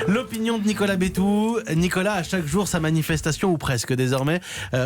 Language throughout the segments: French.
L'opinion de Nicolas Bétou. Nicolas, à chaque jour, sa manifestation, ou presque désormais.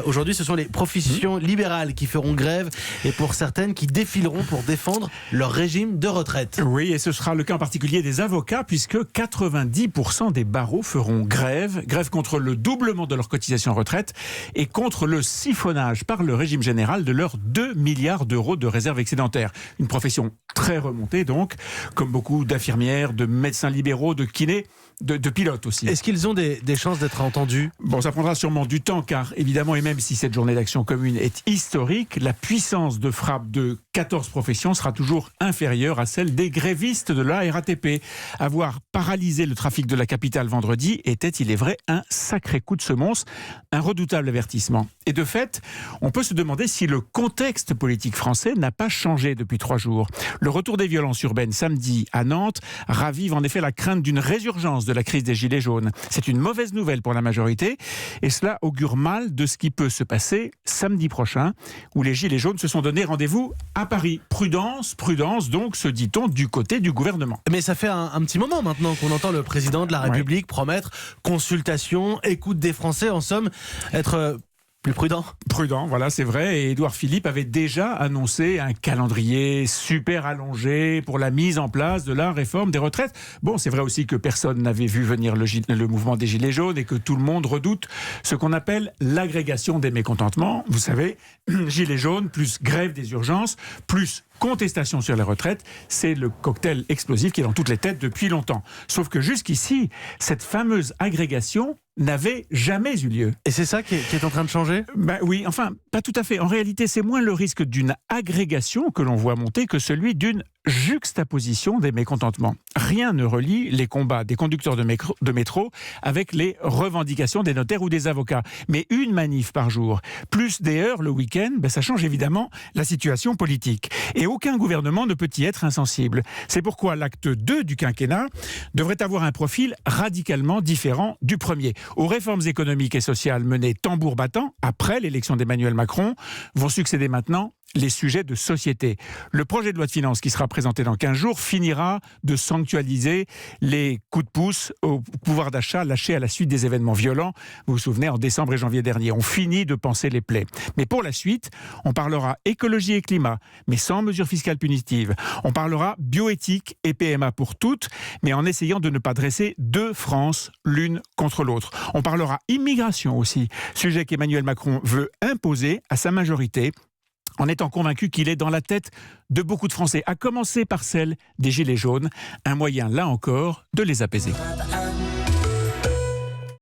Aujourd'hui, ce sont les professions libérales qui feront grève et pour certaines qui défileront pour défendre leur régime de retraite. Oui, et ce sera le cas en particulier des avocats, puisque 90% des barreaux feront grève. Grève contre le doublement de leur cotisation retraite et contre le siphonnage par le régime général de leurs 2 milliards d'euros de réserves excédentaires. Une profession très remontée donc, comme beaucoup d'infirmières, de médecins libéraux, de kinés, de pilotes aussi. Est-ce qu'ils ont des chances d'être entendus ? Bon, ça prendra sûrement du temps, car évidemment, et même si cette journée d'action commune est historique, la puissance de frappe de 14 professions sera toujours inférieure à celle des grévistes de la RATP. Avoir paralysé le trafic de la capitale vendredi était, il est vrai, un sacré coup de semonce, un redoutable avertissement. Et de fait, on peut se demander si le contexte politique français n'a pas changé depuis 3 jours. Le retour des violences urbaines samedi à Nantes ravive en effet la crainte d'une résurgence de la crise des Gilets jaunes. C'est une mauvaise nouvelle pour la majorité et cela augure mal de ce qui peut se passer samedi prochain, où les Gilets jaunes se sont donné rendez-vous à Paris. Prudence, prudence donc, se dit-on, du côté du gouvernement. Mais ça fait un petit moment maintenant qu'on entend le président de la République promettre consultation, écoute des Français, en somme, être plus prudent. Prudent, voilà, c'est vrai. Et Édouard Philippe avait déjà annoncé un calendrier super allongé pour la mise en place de la réforme des retraites. Bon, c'est vrai aussi que personne n'avait vu venir le mouvement des Gilets jaunes et que tout le monde redoute ce qu'on appelle l'agrégation des mécontentements. Vous savez, Gilets jaunes plus grève des urgences, plus contestation sur les retraites, c'est le cocktail explosif qui est dans toutes les têtes depuis longtemps. Sauf que jusqu'ici, cette fameuse agrégation n'avait jamais eu lieu. Et c'est ça qui est en train de changer ? Oui, enfin, pas tout à fait. En réalité, c'est moins le risque d'une agrégation que l'on voit monter que celui d'une juxtaposition des mécontentements. Rien ne relie les combats des conducteurs de métro avec les revendications des notaires ou des avocats. Mais une manif par jour, plus des heures le week-end, ça change évidemment la situation politique. Et aucun gouvernement ne peut y être insensible. C'est pourquoi l'acte 2 du quinquennat devrait avoir un profil radicalement différent du premier. Aux réformes économiques et sociales menées tambour battant, après l'élection d'Emmanuel Macron, vont succéder maintenant les sujets de société. Le projet de loi de finances qui sera présenté dans 15 jours finira de sanctuariser les coups de pouce au pouvoir d'achat lâchés à la suite des événements violents. Vous vous souvenez, en décembre et janvier dernier, on finit de panser les plaies. Mais pour la suite, on parlera écologie et climat, mais sans mesures fiscales punitives. On parlera bioéthique et PMA pour toutes, mais en essayant de ne pas dresser 2 France l'une contre l'autre. On parlera immigration aussi, sujet qu'Emmanuel Macron veut imposer à sa majorité, en étant convaincu qu'il est dans la tête de beaucoup de Français, à commencer par celle des Gilets jaunes, un moyen, là encore, de les apaiser.